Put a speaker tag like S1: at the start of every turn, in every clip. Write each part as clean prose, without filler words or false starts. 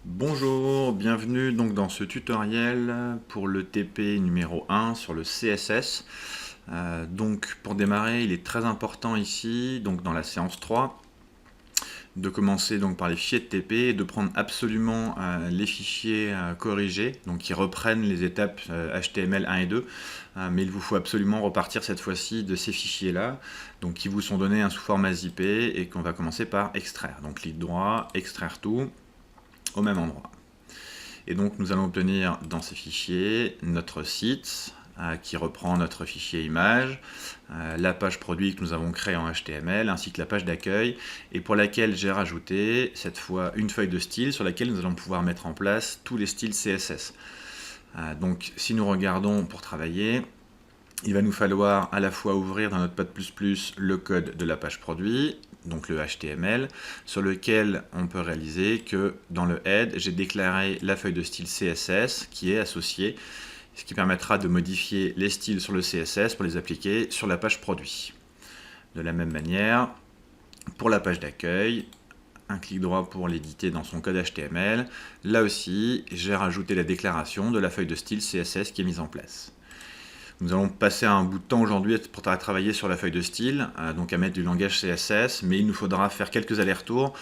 S1: Bonjour, bienvenue donc dans ce tutoriel pour le TP numéro 1 sur le CSS. Donc pour démarrer, il est très important ici, donc dans la séance 3, de commencer donc par les fichiers de TP et de prendre absolument les fichiers corrigés, donc qui reprennent les étapes HTML 1 et 2, mais il vous faut absolument repartir cette fois-ci de ces fichiers-là, donc qui vous sont donnés sous format zippé et qu'on va commencer par extraire. Donc clic droit, extraire tout, au même endroit. Et donc nous allons obtenir dans ces fichiers notre site qui reprend notre fichier image, la page produit que nous avons créée en HTML, ainsi que la page d'accueil, et pour laquelle j'ai rajouté cette fois une feuille de style sur laquelle nous allons pouvoir mettre en place tous les styles CSS. Donc si nous regardons pour travailler, il va nous falloir à la fois ouvrir dans Notepad++ le code de la page produit, donc le HTML, sur lequel on peut réaliser que dans le head, j'ai déclaré la feuille de style CSS qui est associée, ce qui permettra de modifier les styles sur le CSS pour les appliquer sur la page produit. De la même manière, pour la page d'accueil, un clic droit pour l'éditer dans son code HTML, là aussi, j'ai rajouté la déclaration de la feuille de style CSS qui est mise en place. Nous allons passer un bout de temps aujourd'hui pour travailler sur la feuille de style, donc à mettre du langage CSS, mais il nous faudra faire quelques allers-retours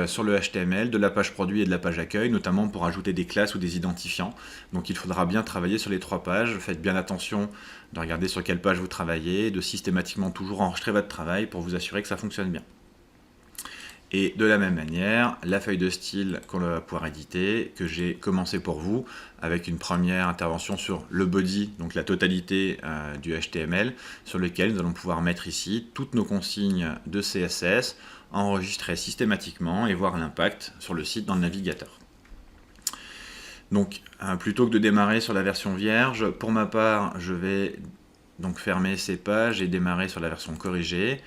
S1: sur le HTML, de la page produit et de la page accueil, notamment pour ajouter des classes ou des identifiants. Donc il faudra bien travailler sur les trois pages. Faites bien attention de regarder sur quelle page vous travaillez, de systématiquement toujours enregistrer votre travail pour vous assurer que ça fonctionne bien. Et de la même manière, la feuille de style qu'on va pouvoir éditer, que j'ai commencé pour vous, avec une première intervention sur le body, donc la totalité du HTML, sur lequel nous allons pouvoir mettre ici toutes nos consignes de CSS, enregistrées systématiquement et voir l'impact sur le site dans le navigateur. Donc, plutôt que de démarrer sur la version vierge, pour ma part, je vais donc fermer ces pages et démarrer sur la version corrigée,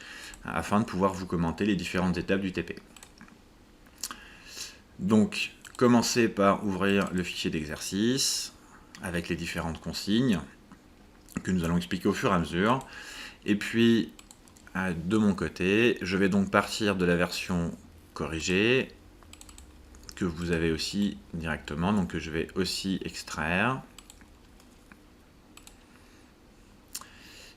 S1: afin de pouvoir vous commenter les différentes étapes du TP. Donc, commencez par ouvrir le fichier d'exercice avec les différentes consignes que nous allons expliquer au fur et à mesure. Et puis, de mon côté, je vais donc partir de la version corrigée que vous avez aussi directement, donc que je vais aussi extraire.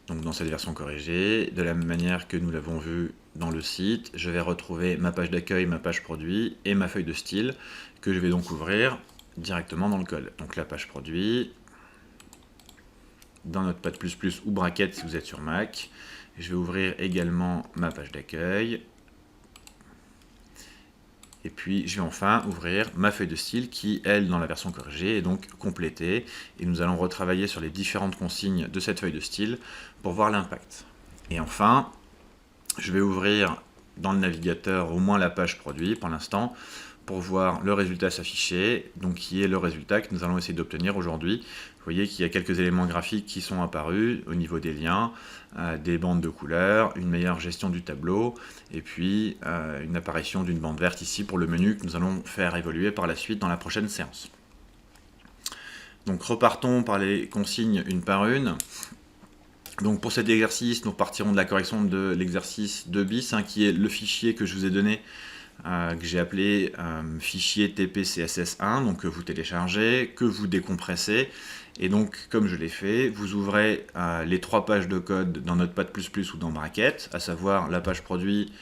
S1: Donc dans cette version corrigée, de la même manière que nous l'avons vu dans le site, je vais retrouver ma page d'accueil, ma page produit et ma feuille de style que je vais donc ouvrir directement dans le code. Donc la page produit, dans Notepad++ ou bracket si vous êtes sur Mac. Je vais ouvrir également ma page d'accueil. Et puis je vais enfin ouvrir ma feuille de style qui, elle, dans la version corrigée, est donc complétée. Et nous allons retravailler sur les différentes consignes de cette feuille de style pour voir l'impact. Et enfin, je vais ouvrir dans le navigateur au moins la page produit pour l'instant, pour voir le résultat s'afficher, donc qui est le résultat que nous allons essayer d'obtenir aujourd'hui. Vous voyez qu'il y a quelques éléments graphiques qui sont apparus au niveau des liens, des bandes de couleurs, une meilleure gestion du tableau, et puis une apparition d'une bande verte ici pour le menu que nous allons faire évoluer par la suite dans la prochaine séance. Donc repartons par les consignes une par une. Donc pour cet exercice, nous partirons de la correction de l'exercice 2 bis, qui est le fichier que je vous ai donné, que j'ai appelé fichier TP-CSS1, donc que vous téléchargez, que vous décompressez, et donc comme je l'ai fait, vous ouvrez les trois pages de code dans Notepad++ ou dans Bracket, à savoir la page produit,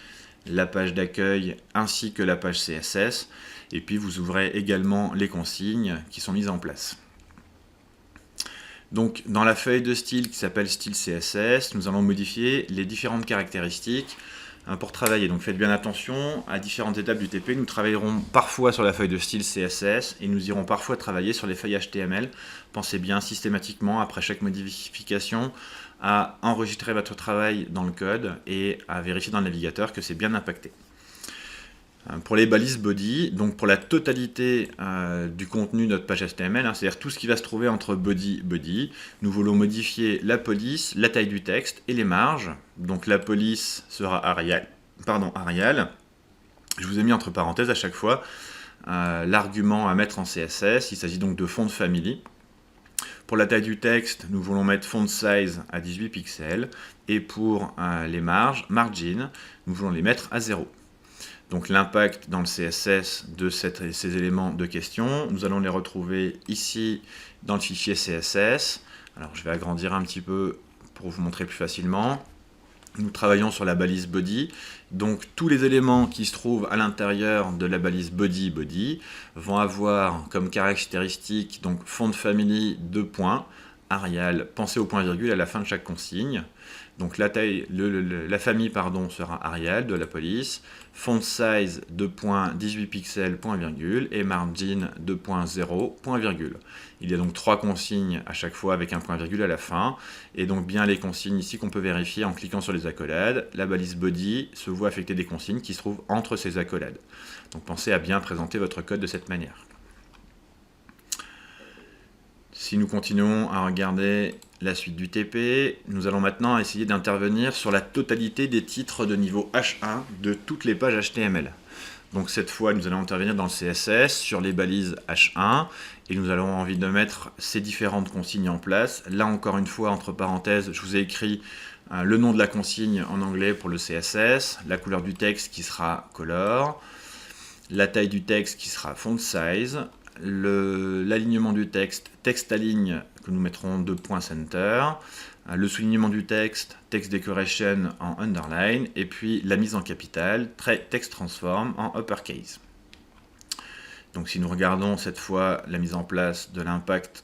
S1: la page d'accueil ainsi que la page CSS, et puis vous ouvrez également les consignes qui sont mises en place. Donc dans la feuille de style qui s'appelle style CSS, nous allons modifier les différentes caractéristiques pour travailler. Donc faites bien attention, à différentes étapes du TP, nous travaillerons parfois sur la feuille de style CSS et nous irons parfois travailler sur les feuilles HTML. Pensez bien systématiquement, après chaque modification, à enregistrer votre travail dans le code et à vérifier dans le navigateur que c'est bien impacté. Pour les balises body, donc pour la totalité du contenu de notre page HTML, c'est-à-dire tout ce qui va se trouver entre body et body, nous voulons modifier la police, la taille du texte et les marges. Donc la police sera Arial. Je vous ai mis entre parenthèses à chaque fois l'argument à mettre en CSS, il s'agit donc de font family. Pour la taille du texte, nous voulons mettre font size à 18 pixels et pour les marges, margin, nous voulons les mettre à 0. Donc l'impact dans le CSS de ces éléments de question, nous allons les retrouver ici dans le fichier CSS. Alors je vais agrandir un petit peu pour vous montrer plus facilement. Nous travaillons sur la balise body, donc tous les éléments qui se trouvent à l'intérieur de la balise body vont avoir comme caractéristique donc font family 2 points, Arial, pensez au point virgule à la fin de chaque consigne. Donc la taille, la famille pardon, sera Arial de la police, font size 2.18 pixels, point virgule, et margin 2.0, point virgule. Il y a donc 3 consignes à chaque fois avec un point virgule à la fin, et donc bien les consignes ici qu'on peut vérifier en cliquant sur les accolades. La balise body se voit affecter des consignes qui se trouvent entre ces accolades. Donc pensez à bien présenter votre code de cette manière. Si nous continuons à regarder la suite du TP, nous allons maintenant essayer d'intervenir sur la totalité des titres de niveau H1 de toutes les pages HTML. Donc cette fois, nous allons intervenir dans le CSS sur les balises H1 et nous avons envie de mettre ces différentes consignes en place. Là encore une fois, entre parenthèses, je vous ai écrit le nom de la consigne en anglais pour le CSS, la couleur du texte qui sera color, la taille du texte qui sera font size, l'alignement du texte, texte aligne que nous mettrons 2 points center, le soulignement du texte, text decoration en underline, et puis la mise en capitale, text transform en uppercase. Donc si nous regardons cette fois la mise en place de l'impact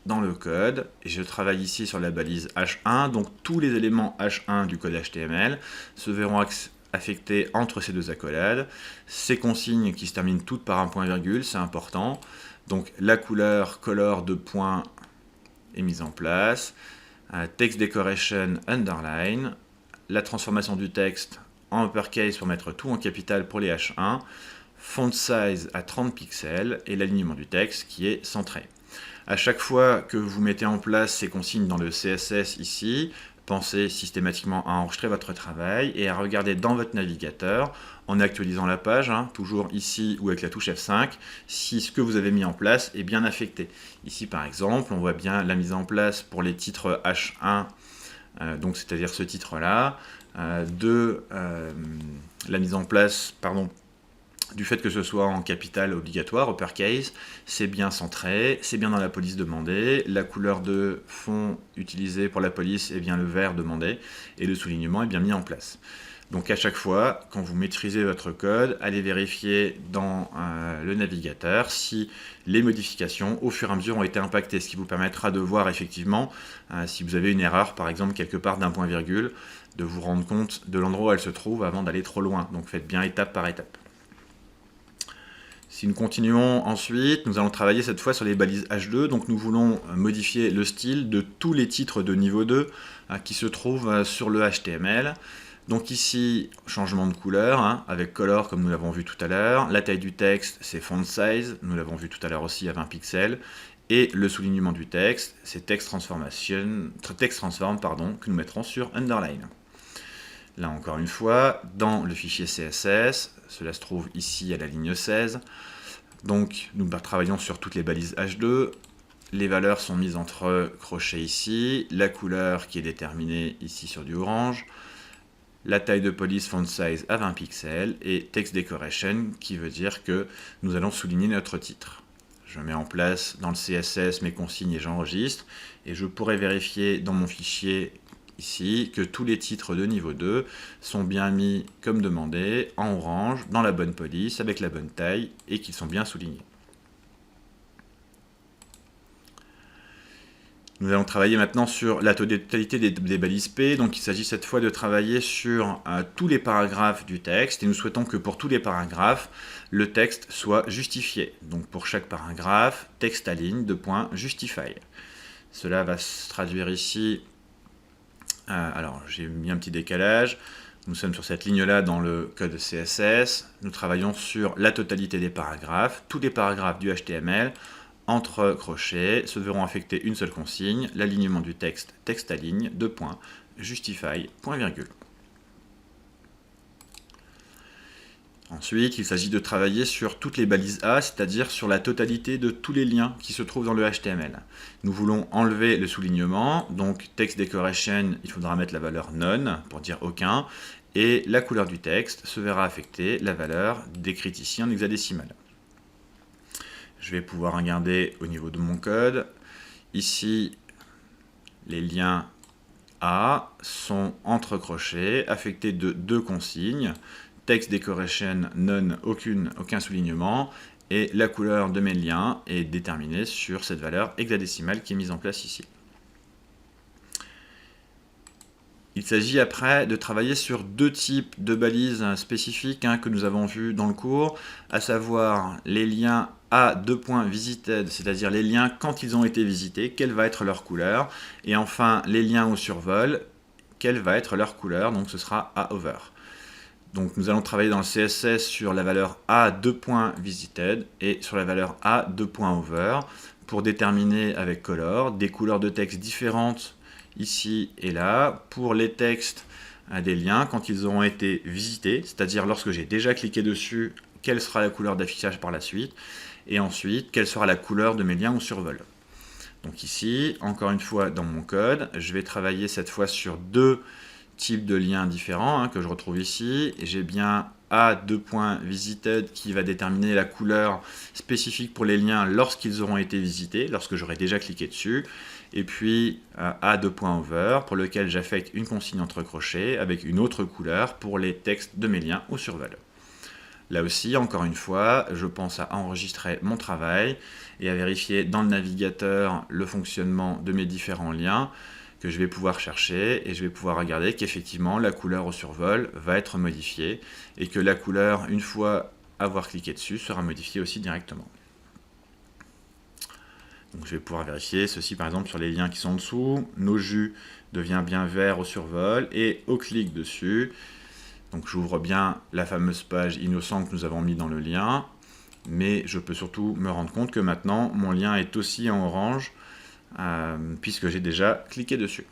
S1: dans le code, et je travaille ici sur la balise H1, donc tous les éléments H1 du code HTML se verront affectés entre ces deux accolades. Ces consignes qui se terminent toutes par un point virgule, c'est important. Donc la couleur color de points est mise en place. Text decoration underline. La transformation du texte en uppercase pour mettre tout en capital pour les H1. Font size à 30 pixels et l'alignement du texte qui est centré. À chaque fois que vous mettez en place ces consignes dans le CSS ici, pensez systématiquement à enregistrer votre travail et à regarder dans votre navigateur, en actualisant la page, toujours ici ou avec la touche F5, si ce que vous avez mis en place est bien affecté. Ici par exemple, on voit bien la mise en place pour les titres H1, donc c'est-à-dire ce titre-là, la mise en place, du fait que ce soit en capital obligatoire, uppercase, c'est bien centré, c'est bien dans la police demandée, la couleur de fond utilisée pour la police est bien le vert demandé, et le soulignement est bien mis en place. Donc à chaque fois, quand vous maîtrisez votre code, allez vérifier dans le navigateur si les modifications au fur et à mesure ont été impactées, ce qui vous permettra de voir effectivement si vous avez une erreur, par exemple quelque part d'un point virgule, de vous rendre compte de l'endroit où elle se trouve avant d'aller trop loin. Donc faites bien étape par étape. Si nous continuons ensuite, nous allons travailler cette fois sur les balises H2, donc nous voulons modifier le style de tous les titres de niveau 2 qui se trouvent sur le HTML. Donc ici, changement de couleur, avec color comme nous l'avons vu tout à l'heure. La taille du texte, c'est font size, nous l'avons vu tout à l'heure aussi à 20 pixels. Et le soulignement du texte, c'est text transform, que nous mettrons sur underline. Là encore une fois, dans le fichier CSS, cela se trouve ici à la ligne 16. Donc nous travaillons sur toutes les balises H2. Les valeurs sont mises entre crochets ici, la couleur qui est déterminée ici sur du orange, la taille de police font size à 20 pixels et text decoration qui veut dire que nous allons souligner notre titre. Je mets en place dans le CSS mes consignes et j'enregistre et je pourrais vérifier dans mon fichier ici que tous les titres de niveau 2 sont bien mis comme demandé en orange dans la bonne police avec la bonne taille et qu'ils sont bien soulignés. Nous allons travailler maintenant sur la totalité des balises P, donc il s'agit cette fois de travailler sur tous les paragraphes du texte, et nous souhaitons que pour tous les paragraphes, le texte soit justifié. Donc pour chaque paragraphe, texte aligne, justify. Cela va se traduire ici, alors j'ai mis un petit décalage, nous sommes sur cette ligne-là dans le code CSS, nous travaillons sur la totalité des paragraphes, tous les paragraphes du HTML, entre crochets, se verront affecter une seule consigne, l'alignement du texte, texte aligne, justify, point virgule. Ensuite, il s'agit de travailler sur toutes les balises A, c'est-à-dire sur la totalité de tous les liens qui se trouvent dans le HTML. Nous voulons enlever le soulignement, donc text decoration, il faudra mettre la valeur none pour dire aucun, et la couleur du texte se verra affecter la valeur décrite ici en hexadécimal. Je vais pouvoir regarder au niveau de mon code. Ici, les liens A sont entre crochets, affectés de 2 consignes. Text decoration none, aucun soulignement. Et la couleur de mes liens est déterminée sur cette valeur hexadécimale qui est mise en place ici. Il s'agit après de travailler sur 2 types de balises spécifiques que nous avons vus dans le cours, à savoir les liens A:visited, c'est-à-dire les liens quand ils ont été visités, quelle va être leur couleur, et enfin les liens au survol, quelle va être leur couleur, donc ce sera A_over. Donc nous allons travailler dans le CSS sur la valeur A:visited et sur la valeur A:over pour déterminer avec color des couleurs de texte différentes ici et là pour les textes des liens quand ils auront été visités, c'est-à-dire lorsque j'ai déjà cliqué dessus, quelle sera la couleur d'affichage par la suite, et ensuite quelle sera la couleur de mes liens au survol. Donc ici, encore une fois dans mon code, je vais travailler cette fois sur 2 types de liens différents que je retrouve ici. J'ai bien A:visited qui va déterminer la couleur spécifique pour les liens lorsqu'ils auront été visités, lorsque j'aurai déjà cliqué dessus. Et puis A:over pour lequel j'affecte une consigne entre crochets avec une autre couleur pour les textes de mes liens au survol. Là aussi, encore une fois, je pense à enregistrer mon travail et à vérifier dans le navigateur le fonctionnement de mes différents liens que je vais pouvoir chercher et je vais pouvoir regarder qu'effectivement la couleur au survol va être modifiée et que la couleur, une fois avoir cliqué dessus, sera modifiée aussi directement. Donc je vais pouvoir vérifier ceci par exemple sur les liens qui sont en dessous. Nos jus devient bien vert au survol et au clic dessus. Donc j'ouvre bien la fameuse page innocent que nous avons mis dans le lien. Mais je peux surtout me rendre compte que maintenant mon lien est aussi en orange puisque j'ai déjà cliqué dessus.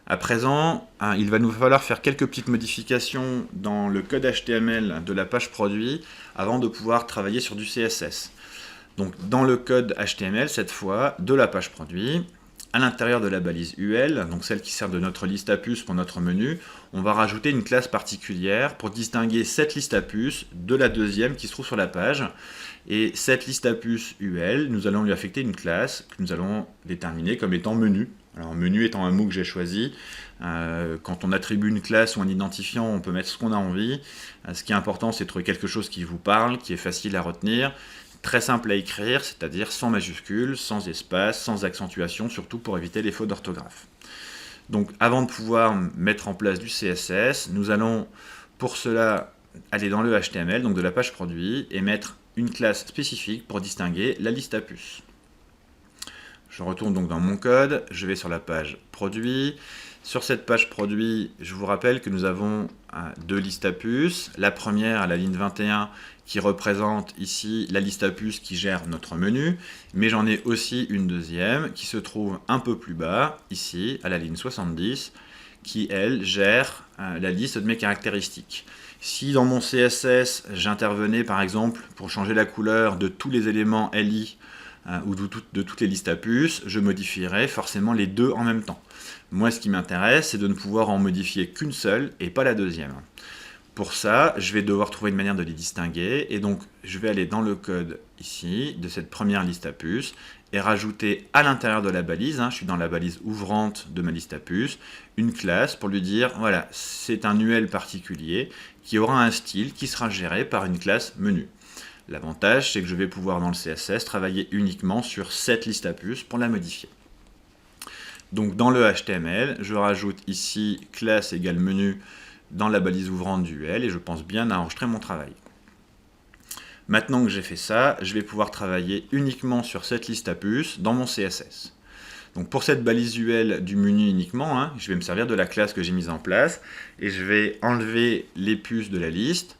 S1: À présent, il va nous falloir faire quelques petites modifications dans le code HTML de la page produit avant de pouvoir travailler sur du CSS. Donc dans le code HTML, cette fois, de la page produit, à l'intérieur de la balise UL, donc celle qui sert de notre liste à puces pour notre menu, on va rajouter une classe particulière pour distinguer cette liste à puces de la deuxième qui se trouve sur la page. Et cette liste à puces UL, nous allons lui affecter une classe que nous allons déterminer comme étant menu. Alors menu étant un mot que j'ai choisi, quand on attribue une classe ou un identifiant, on peut mettre ce qu'on a envie. Ce qui est important, c'est de trouver quelque chose qui vous parle, qui est facile à retenir, très simple à écrire, c'est-à-dire sans majuscules, sans espace, sans accentuation, surtout pour éviter les fautes d'orthographe. Donc avant de pouvoir mettre en place du CSS, nous allons pour cela aller dans le HTML, donc de la page produit, et mettre une classe spécifique pour distinguer la liste à puces. Je retourne donc dans mon code, je vais sur la page produit. Sur cette page produit, je vous rappelle que nous avons 2 listes à puces. La première à la ligne 21 qui représente ici la liste à puces qui gère notre menu, mais j'en ai aussi une deuxième qui se trouve un peu plus bas, ici à la ligne 70, qui elle gère la liste de mes caractéristiques. Si dans mon CSS j'intervenais par exemple pour changer la couleur de tous les éléments LI ou de toutes les listes à puces, je modifierais forcément les deux en même temps. Moi, ce qui m'intéresse, c'est de ne pouvoir en modifier qu'une seule et pas la deuxième. Pour ça, je vais devoir trouver une manière de les distinguer, et donc je vais aller dans le code ici, de cette première liste à puces, et rajouter à l'intérieur de la balise, je suis dans la balise ouvrante de ma liste à puces, une classe pour lui dire, voilà, c'est un UL particulier qui aura un style qui sera géré par une classe menu. L'avantage, c'est que je vais pouvoir dans le CSS travailler uniquement sur cette liste à puces pour la modifier. Donc dans le HTML, je rajoute ici classe égale menu dans la balise ouvrante du UL et je pense bien à enregistrer mon travail. Maintenant que j'ai fait ça, je vais pouvoir travailler uniquement sur cette liste à puces dans mon CSS. Donc pour cette balise UL du menu uniquement, je vais me servir de la classe que j'ai mise en place et je vais enlever les puces de la liste,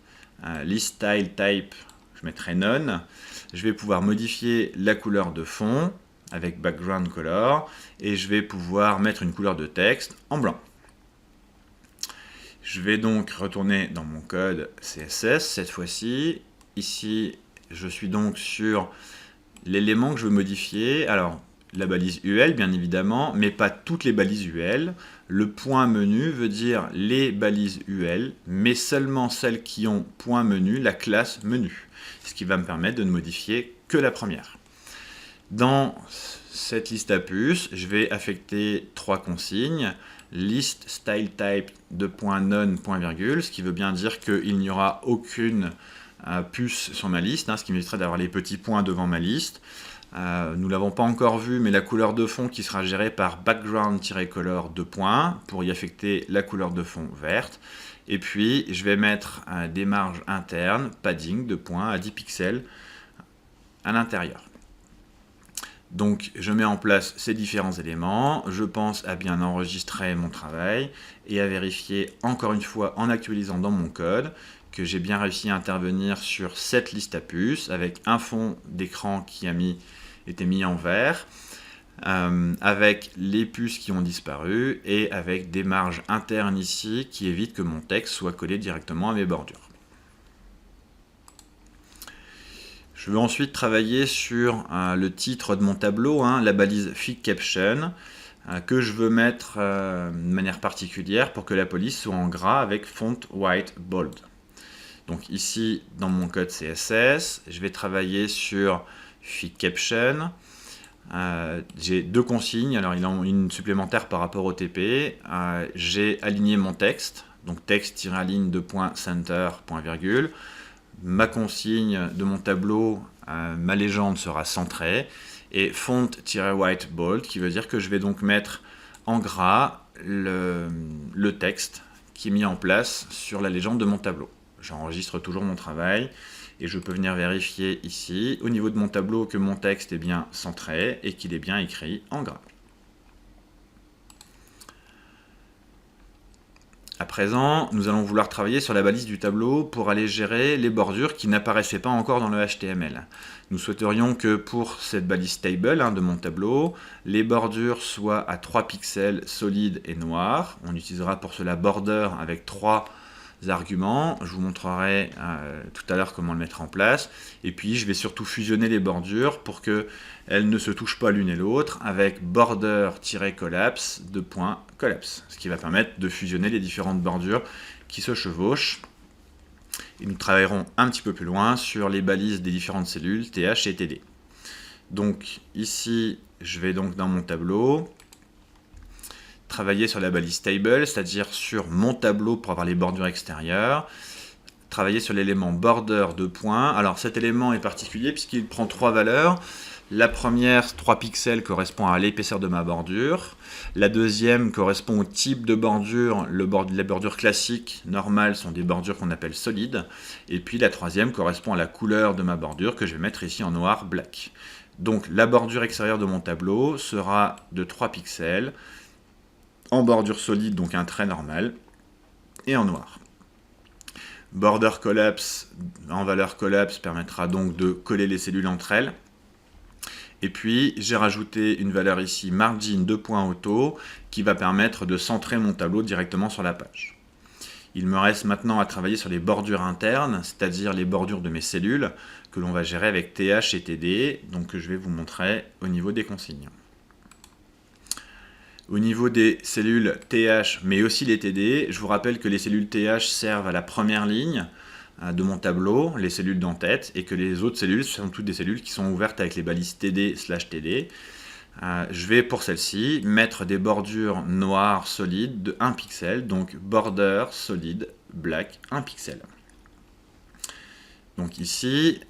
S1: list style type, je mettrai none. Je vais pouvoir modifier la couleur de fond avec background color et je vais pouvoir mettre une couleur de texte en blanc. Je vais donc retourner dans mon code CSS cette fois-ci. Ici, je suis donc sur l'élément que je veux modifier. Alors, la balise UL, bien évidemment, mais pas toutes les balises UL. Le point menu veut dire les balises UL, mais seulement celles qui ont point menu, la classe menu, ce qui va me permettre de ne modifier que la première. Dans cette liste à puces, je vais affecter 3 consignes. List style type de .none, ce qui veut bien dire qu'il n'y aura aucune puce sur ma liste, ce qui m'éviterait d'avoir les petits points devant ma liste. Nous ne l'avons pas encore vu, mais la couleur de fond qui sera gérée par background-color de points pour y affecter la couleur de fond verte. Et puis, je vais mettre des marges internes, padding de points à 10 pixels à l'intérieur. Donc, je mets en place ces différents éléments. Je pense à bien enregistrer mon travail et à vérifier encore une fois en actualisant dans mon code que j'ai bien réussi à intervenir sur cette liste à puces avec un fond d'écran qui a été mis en vert, avec les puces qui ont disparu et avec des marges internes ici qui évitent que mon texte soit collé directement à mes bordures. Je veux ensuite travailler sur le titre de mon tableau, la balise Fig Caption, que je veux mettre de manière particulière pour que la police soit en gras avec font white bold. Donc ici, dans mon code CSS, je vais travailler sur Fig Caption. J'ai 2 consignes, alors il en a une supplémentaire par rapport au TP. J'ai aligné mon texte, donc texte-aligne de .center, .virgule. Ma consigne de mon tableau, ma légende sera centrée, et font-white bold, qui veut dire que je vais donc mettre en gras le texte qui est mis en place sur la légende de mon tableau. J'enregistre toujours mon travail, et je peux venir vérifier ici, au niveau de mon tableau, que mon texte est bien centré, et qu'il est bien écrit en gras. À présent, nous allons vouloir travailler sur la balise du tableau pour aller gérer les bordures qui n'apparaissaient pas encore dans le HTML. Nous souhaiterions que pour cette balise table de mon tableau, les bordures soient à 3 pixels solides et noirs. On utilisera pour cela border avec 3 arguments. Je vous montrerai tout à l'heure comment le mettre en place. Et puis, je vais surtout fusionner les bordures pour qu'elles ne se touchent pas l'une et l'autre avec border-collapse de .collapse, ce qui va permettre de fusionner les différentes bordures qui se chevauchent. Et nous travaillerons un petit peu plus loin sur les balises des différentes cellules TH et TD. Donc ici, je vais donc dans mon tableau travailler sur la balise table, c'est-à-dire sur mon tableau pour avoir les bordures extérieures, travailler sur l'élément border de points. Alors cet élément est particulier puisqu'il prend 3 valeurs. La première, 3 pixels, correspond à l'épaisseur de ma bordure. La deuxième correspond au type de bordure. Les bordures classiques, normales, sont des bordures qu'on appelle solides. Et puis la troisième correspond à la couleur de ma bordure que je vais mettre ici en noir, black. Donc la bordure extérieure de mon tableau sera de 3 pixels, en bordure solide, donc un trait normal, et en noir. Border collapse en valeur collapse permettra donc de coller les cellules entre elles. Et puis j'ai rajouté une valeur ici margin de .auto qui va permettre de centrer mon tableau directement sur la page. Il me reste maintenant à travailler sur les bordures internes, c'est-à-dire les bordures de mes cellules que l'on va gérer avec TH et TD, donc que je vais vous montrer au niveau des consignes. Au niveau des cellules TH, mais aussi les TD, je vous rappelle que les cellules TH servent à la première ligne de mon tableau, les cellules d'en-tête, et que les autres cellules sont toutes des cellules qui sont ouvertes avec les balises TD/TD. Je vais pour celle-ci mettre des bordures noires solides de 1 pixel, donc border solide black 1 pixel. Donc ici,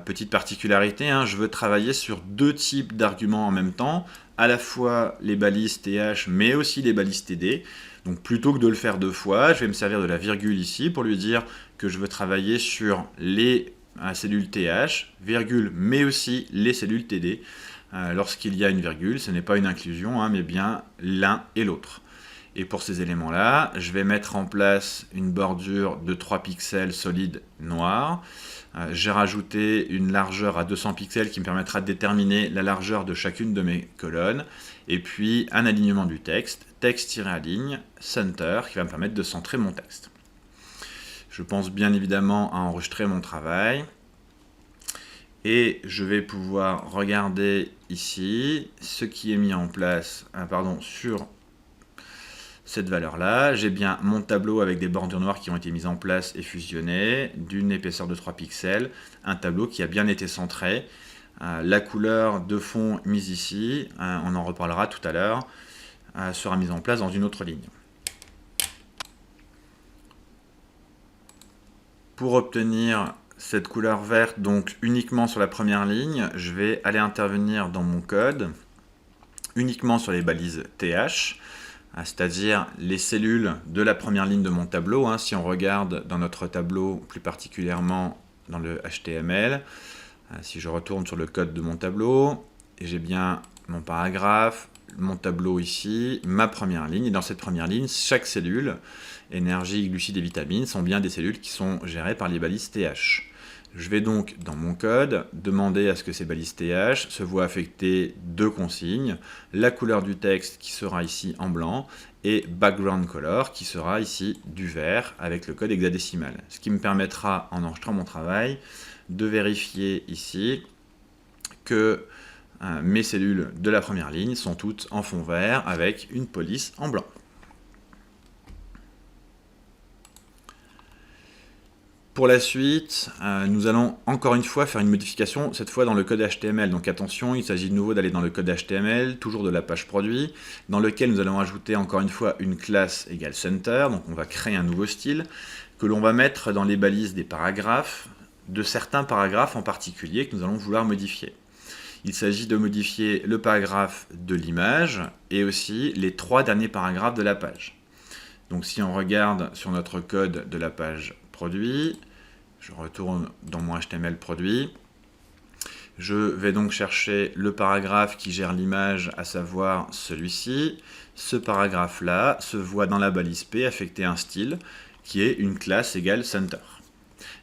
S1: petite particularité, je veux travailler sur 2 types d'arguments en même temps, à la fois les balises TH mais aussi les balises TD. Donc plutôt que de le faire 2 fois, je vais me servir de la virgule ici pour lui dire que je veux travailler sur les cellules TH, virgule, mais aussi les cellules TD. Lorsqu'il y a une virgule, ce n'est pas une inclusion, mais bien l'un et l'autre. Et pour ces éléments-là, je vais mettre en place une bordure de 3 pixels solide noir. J'ai rajouté une largeur à 200 pixels qui me permettra de déterminer la largeur de chacune de mes colonnes. Et puis un alignement du texte, texte-aligne, center, qui va me permettre de centrer mon texte. Je pense bien évidemment à enregistrer mon travail. Et je vais pouvoir regarder ici ce qui est mis en place sur cette valeur-là. J'ai bien mon tableau avec des bordures noires qui ont été mises en place et fusionnées, d'une épaisseur de 3 pixels, un tableau qui a bien été centré. La couleur de fond mise ici, on en reparlera tout à l'heure, sera mise en place dans une autre ligne. Pour obtenir cette couleur verte, donc uniquement sur la première ligne, je vais aller intervenir dans mon code, uniquement sur les balises TH, c'est-à-dire les cellules de la première ligne de mon tableau. Si on regarde dans notre tableau, plus particulièrement dans le HTML, si je retourne sur le code de mon tableau, j'ai bien mon paragraphe, mon tableau ici, ma première ligne, et dans cette première ligne, chaque cellule, énergie, glucides et vitamines, sont bien des cellules qui sont gérées par les balises TH. Je vais donc, dans mon code, demander à ce que ces balises TH se voient affecter deux consignes, la couleur du texte qui sera ici en blanc, et background color qui sera ici du vert avec le code hexadécimal. Ce qui me permettra, en enregistrant mon travail, de vérifier ici que mes cellules de la première ligne sont toutes en fond vert avec une police en blanc. Pour la suite, nous allons encore une fois faire une modification, cette fois dans le code HTML. Donc attention, il s'agit de nouveau d'aller dans le code HTML, toujours de la page produit, dans lequel nous allons ajouter encore une fois une classe égale center. Donc on va créer un nouveau style que l'on va mettre dans les balises des paragraphes, de certains paragraphes en particulier que nous allons vouloir modifier. Il s'agit de modifier le paragraphe de l'image et aussi les 3 derniers paragraphes de la page. Donc si on regarde sur notre code de la page produit, je retourne dans mon HTML produit, je vais donc chercher le paragraphe qui gère l'image, à savoir celui-ci. Ce paragraphe-là se voit dans la balise P affecter un style qui est une classe égale center.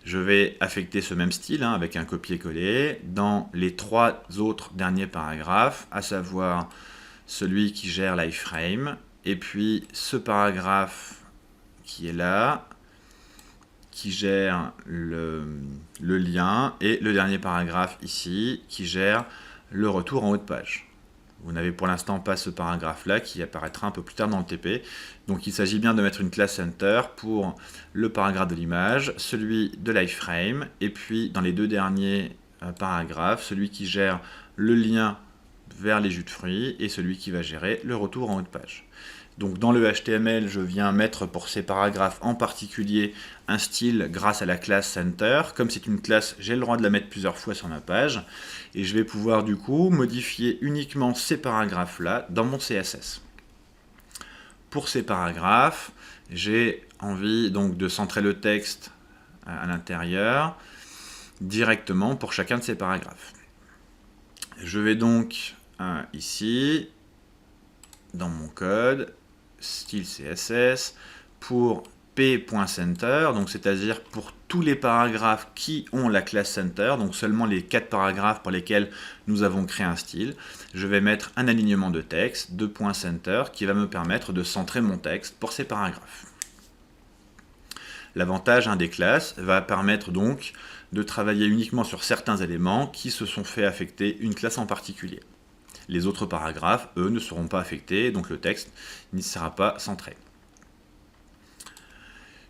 S1: Je vais affecter ce même style avec un copier-coller dans les 3 autres derniers paragraphes, à savoir celui qui gère l'iframe, et puis ce paragraphe qui est là, qui gère le lien, et le dernier paragraphe ici, qui gère le retour en haut de page. Vous n'avez pour l'instant pas ce paragraphe-là qui apparaîtra un peu plus tard dans le TP. Donc il s'agit bien de mettre une classe center pour le paragraphe de l'image, celui de l'iframe, et puis dans les 2 derniers paragraphes, celui qui gère le lien vers les jus de fruits et celui qui va gérer le retour en haut de page. Donc dans le HTML, je viens mettre pour ces paragraphes en particulier un style grâce à la classe center. Comme c'est une classe, j'ai le droit de la mettre plusieurs fois sur ma page. Et je vais pouvoir du coup modifier uniquement ces paragraphes-là dans mon CSS. Pour ces paragraphes, j'ai envie donc de centrer le texte à l'intérieur directement pour chacun de ces paragraphes. Je vais donc ici, dans mon code, style CSS, pour p.center, donc c'est-à-dire pour tous les paragraphes qui ont la classe center, donc seulement les 4 paragraphes pour lesquels nous avons créé un style, je vais mettre un alignement de texte de .center qui va me permettre de centrer mon texte pour ces paragraphes. L'avantage des classes va permettre donc de travailler uniquement sur certains éléments qui se sont fait affecter une classe en particulier. Les autres paragraphes, eux, ne seront pas affectés, donc le texte n'y sera pas centré.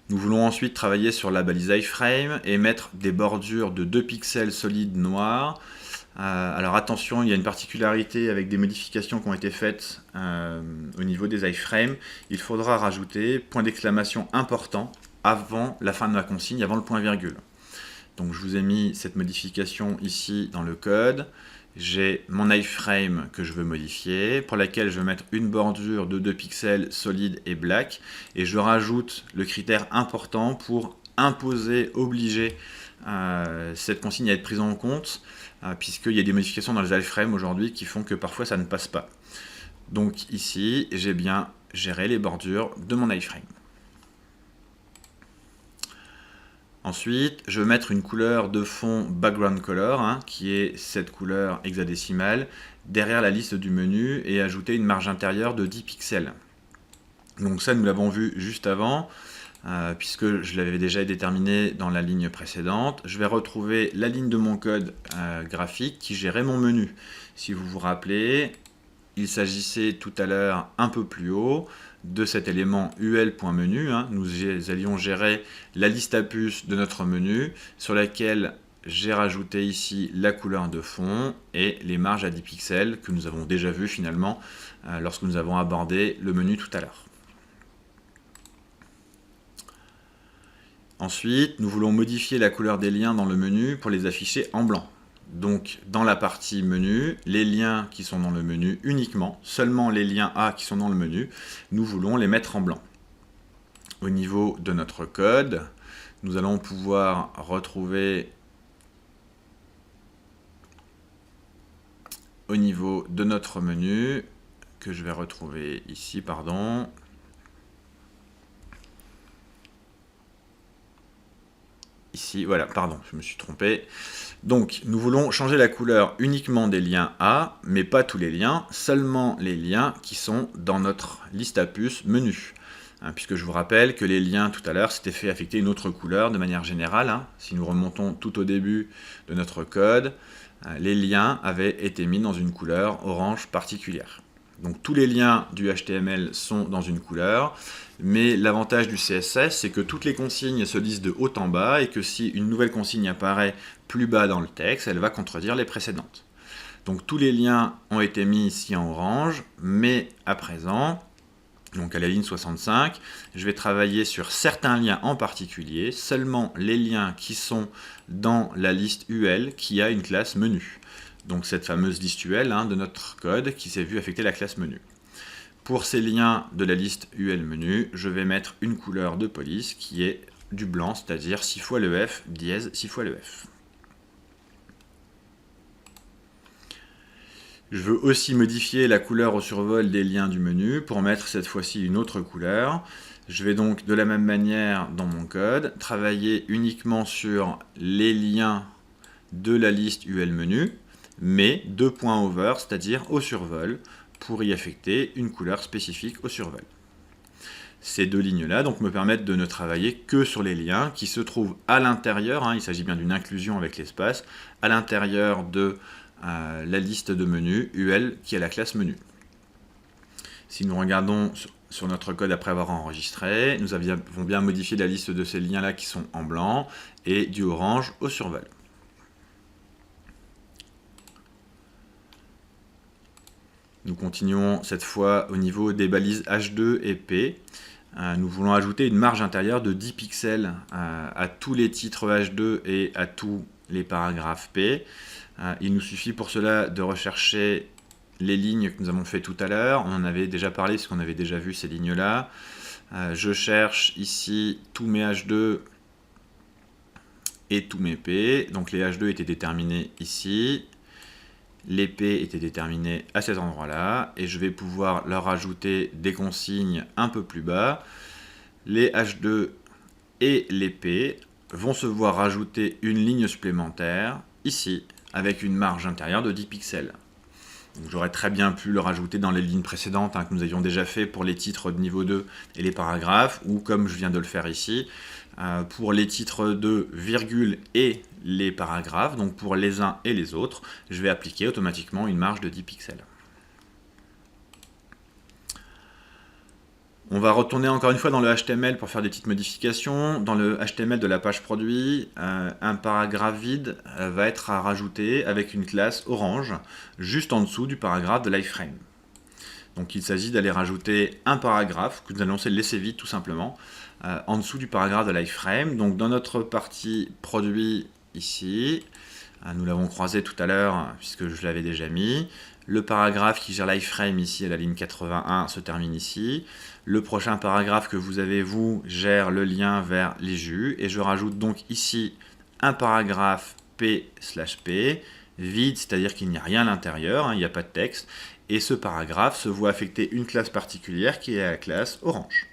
S1: Nous voulons ensuite travailler sur la balise iframe et mettre des bordures de 2 pixels solides noirs. Alors attention, il y a une particularité avec des modifications qui ont été faites au niveau des iframes. Il faudra rajouter point d'exclamation important avant la fin de ma consigne, avant le point virgule. Donc je vous ai mis cette modification ici dans le code. J'ai mon iframe que je veux modifier, pour laquelle je vais mettre une bordure de 2 pixels solide et black, et je rajoute le critère important pour imposer, obliger cette consigne à être prise en compte, puisqu'il y a des modifications dans les iframes aujourd'hui qui font que parfois ça ne passe pas. Donc ici, j'ai bien géré les bordures de mon iframe. Ensuite, je vais mettre une couleur de fond background color, qui est cette couleur hexadécimale, derrière la liste du menu et ajouter une marge intérieure de 10 pixels. Donc ça, nous l'avons vu juste avant. puisque je l'avais déjà déterminé dans la ligne précédente. Je vais retrouver la ligne de mon code graphique qui gérait mon menu. Si vous vous rappelez, il s'agissait tout à l'heure un peu plus haut de cet élément ul.menu. Nous allions gérer la liste à puces de notre menu sur laquelle j'ai rajouté ici la couleur de fond et les marges à 10 pixels que nous avons déjà vu finalement lorsque nous avons abordé le menu tout à l'heure. Ensuite, nous voulons modifier la couleur des liens dans le menu pour les afficher en blanc. Donc, dans la partie menu, les liens qui sont dans le menu uniquement, seulement les liens A qui sont dans le menu, nous voulons les mettre en blanc. Au niveau de notre code, nous allons pouvoir retrouver au niveau de notre menu, que je vais retrouver ici, pardon. Ici, voilà, pardon, je me suis trompé. Donc, nous voulons changer la couleur uniquement des liens A, mais pas tous les liens, seulement les liens qui sont dans notre liste à puces menu. Puisque je vous rappelle que les liens, tout à l'heure, s'étaient fait affecter une autre couleur de manière générale. Si nous remontons tout au début de notre code, les liens avaient été mis dans une couleur orange particulière. Donc tous les liens du HTML sont dans une couleur, mais l'avantage du CSS, c'est que toutes les consignes se lisent de haut en bas et que si une nouvelle consigne apparaît plus bas dans le texte, elle va contredire les précédentes. Donc tous les liens ont été mis ici en orange, mais à présent, donc à la ligne 65, je vais travailler sur certains liens en particulier, seulement les liens qui sont dans la liste UL qui a une classe menu. Donc cette fameuse liste UL de notre code qui s'est vu affecter la classe menu. Pour ces liens de la liste UL menu, je vais mettre une couleur de police qui est du blanc, c'est-à-dire 6 fois le F dièse 6 fois le F. Je veux aussi modifier la couleur au survol des liens du menu pour mettre cette fois-ci une autre couleur. Je vais donc de la même manière dans mon code travailler uniquement sur les liens de la liste UL menu, mais deux points over, c'est-à-dire au survol, pour y affecter une couleur spécifique au survol. Ces deux lignes-là donc me permettent de ne travailler que sur les liens qui se trouvent à l'intérieur, il s'agit bien d'une inclusion avec l'espace, à l'intérieur de la liste de menus UL qui est la classe menu. Si nous regardons sur notre code après avoir enregistré, nous avons bien modifié la liste de ces liens-là qui sont en blanc et du orange au survol. Nous continuons cette fois au niveau des balises H2 et P. Nous voulons ajouter une marge intérieure de 10 pixels à tous les titres H2 et à tous les paragraphes P. Il nous suffit pour cela de rechercher les lignes que nous avons fait tout à l'heure. On en avait déjà parlé parce qu'on avait déjà vu ces lignes-là. Je cherche ici tous mes H2 et tous mes P. Donc les H2 étaient déterminés ici. Les P étaient déterminés à cet endroit-là. Et je vais pouvoir leur ajouter des consignes un peu plus bas. Les H2 et les P vont se voir rajouter une ligne supplémentaire ici, avec une marge intérieure de 10 pixels. J'aurais très bien pu le rajouter dans les lignes précédentes que nous avions déjà fait pour les titres de niveau 2 et les paragraphes, ou comme je viens de le faire ici, pour les titres de virgule et les paragraphes, donc pour les uns et les autres, je vais appliquer automatiquement une marge de 10 pixels. On va retourner encore une fois dans le HTML pour faire des petites modifications. Dans le HTML de la page produit, un paragraphe vide va être à rajouter avec une classe orange, juste en dessous du paragraphe de l'iframe. Donc il s'agit d'aller rajouter un paragraphe que nous allons laisser vide tout simplement, en dessous du paragraphe de l'iframe. Donc dans notre partie produit ici, nous l'avons croisé tout à l'heure puisque je l'avais déjà mis. Le paragraphe qui gère l'iframe ici à la ligne 81 se termine ici. Le prochain paragraphe que vous avez, vous, gère le lien vers les jus. Et je rajoute donc ici un paragraphe P/P, vide, c'est-à-dire qu'il n'y a rien à l'intérieur, il n'y a pas de texte. Et ce paragraphe se voit affecter une classe particulière qui est la classe orange.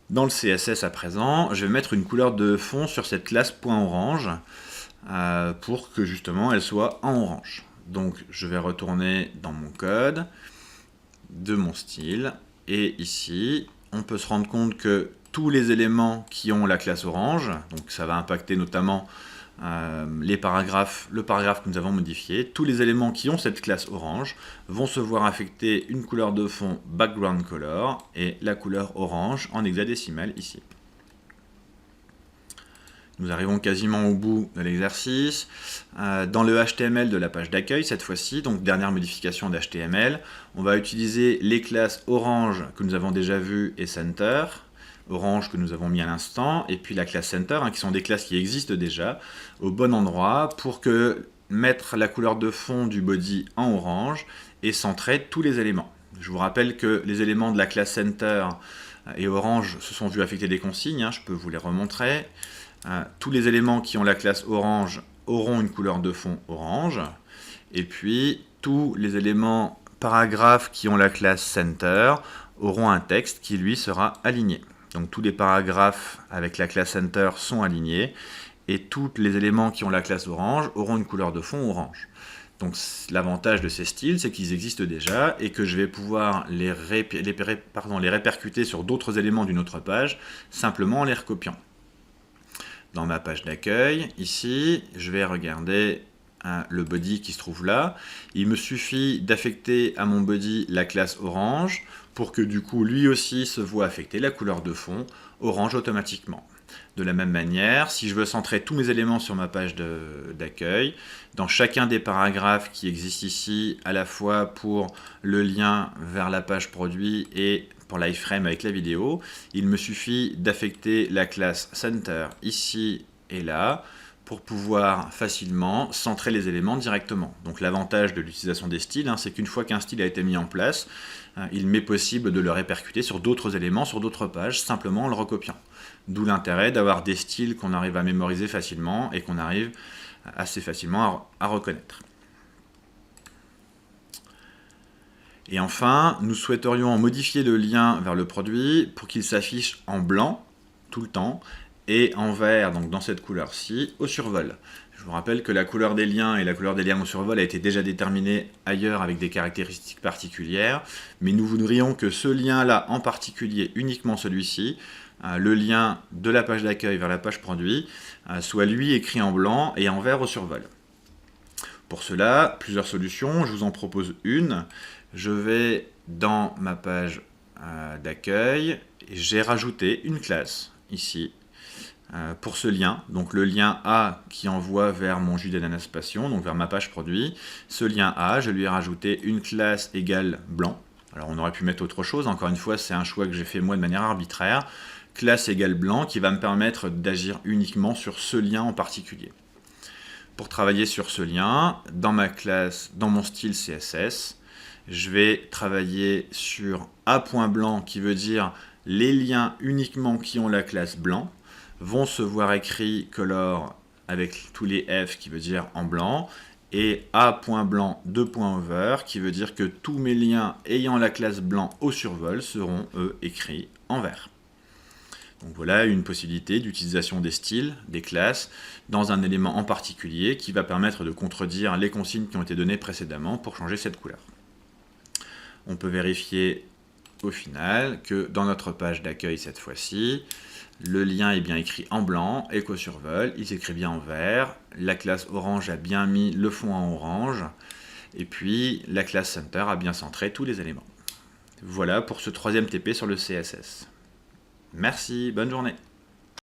S1: Dans le CSS à présent, je vais mettre une couleur de fond sur cette classe .orange pour que justement elle soit en orange. Donc je vais retourner dans mon code de mon style Et ici, on peut se rendre compte que tous les éléments qui ont la classe orange, donc ça va impacter notamment le paragraphe que nous avons modifié, tous les éléments qui ont cette classe orange vont se voir affecter une couleur de fond background color et la couleur orange en hexadécimal ici. Nous arrivons quasiment au bout de l'exercice. Dans le HTML de la page d'accueil, cette fois-ci, donc dernière modification d'HTML, on va utiliser les classes orange que nous avons déjà vues et center, orange que nous avons mis à l'instant, et puis la classe center, qui sont des classes qui existent déjà, au bon endroit pour que mettre la couleur de fond du body en orange et centrer tous les éléments. Je vous rappelle que les éléments de la classe center et orange se sont vus affecter des consignes, je peux vous les remontrer. Tous les éléments qui ont la classe orange auront une couleur de fond orange, et puis tous les éléments paragraphes qui ont la classe center auront un texte qui lui sera aligné. Donc tous les paragraphes avec la classe center sont alignés, et tous les éléments qui ont la classe orange auront une couleur de fond orange. Donc l'avantage de ces styles, c'est qu'ils existent déjà et que je vais pouvoir les répercuter sur d'autres éléments d'une autre page, simplement en les recopiant. Dans ma page d'accueil, ici, je vais regarder le body qui se trouve là. Il me suffit d'affecter à mon body la classe orange pour que du coup, lui aussi se voit affecter la couleur de fond orange automatiquement. De la même manière, si je veux centrer tous mes éléments sur ma page d'accueil, dans chacun des paragraphes qui existent ici, à la fois pour le lien vers la page produit et pour l'iframe avec la vidéo, il me suffit d'affecter la classe center ici et là pour pouvoir facilement centrer les éléments directement. Donc l'avantage de l'utilisation des styles, c'est qu'une fois qu'un style a été mis en place, il m'est possible de le répercuter sur d'autres éléments, sur d'autres pages, simplement en le recopiant. D'où l'intérêt d'avoir des styles qu'on arrive à mémoriser facilement et qu'on arrive assez facilement à reconnaître. Et enfin, nous souhaiterions modifier le lien vers le produit pour qu'il s'affiche en blanc tout le temps et en vert, donc dans cette couleur-ci, au survol. Je vous rappelle que la couleur des liens et la couleur des liens au survol a été déjà déterminée ailleurs avec des caractéristiques particulières, mais nous voudrions que ce lien-là en particulier, uniquement celui-ci, le lien de la page d'accueil vers la page produit, soit lui écrit en blanc et en vert au survol. Pour cela, plusieurs solutions, je vous en propose une. Je vais dans ma page d'accueil, j'ai rajouté une classe ici pour ce lien, donc le lien A qui envoie vers mon jus d'ananas passion, donc vers ma page produit. Ce lien A, je lui ai rajouté une classe égale blanc. Alors on aurait pu mettre autre chose, encore une fois c'est un choix que j'ai fait moi de manière arbitraire. Classe égale blanc qui va me permettre d'agir uniquement sur ce lien en particulier. Pour travailler sur ce lien, dans ma classe, dans mon style CSS, je vais travailler sur A.blanc qui veut dire les liens uniquement qui ont la classe blanc vont se voir écrits color avec tous les F qui veut dire en blanc et A.blanc 2.over qui veut dire que tous mes liens ayant la classe blanc au survol seront eux écrits en vert. Donc voilà une possibilité d'utilisation des styles, des classes, dans un élément en particulier qui va permettre de contredire les consignes qui ont été données précédemment pour changer cette couleur. On peut vérifier au final que dans notre page d'accueil cette fois-ci, le lien est bien écrit en blanc et qu'au survol, il s'écrit bien en vert. La classe orange a bien mis le fond en orange. Et puis, la classe center a bien centré tous les éléments. Voilà pour ce troisième TP sur le CSS. Merci, bonne journée.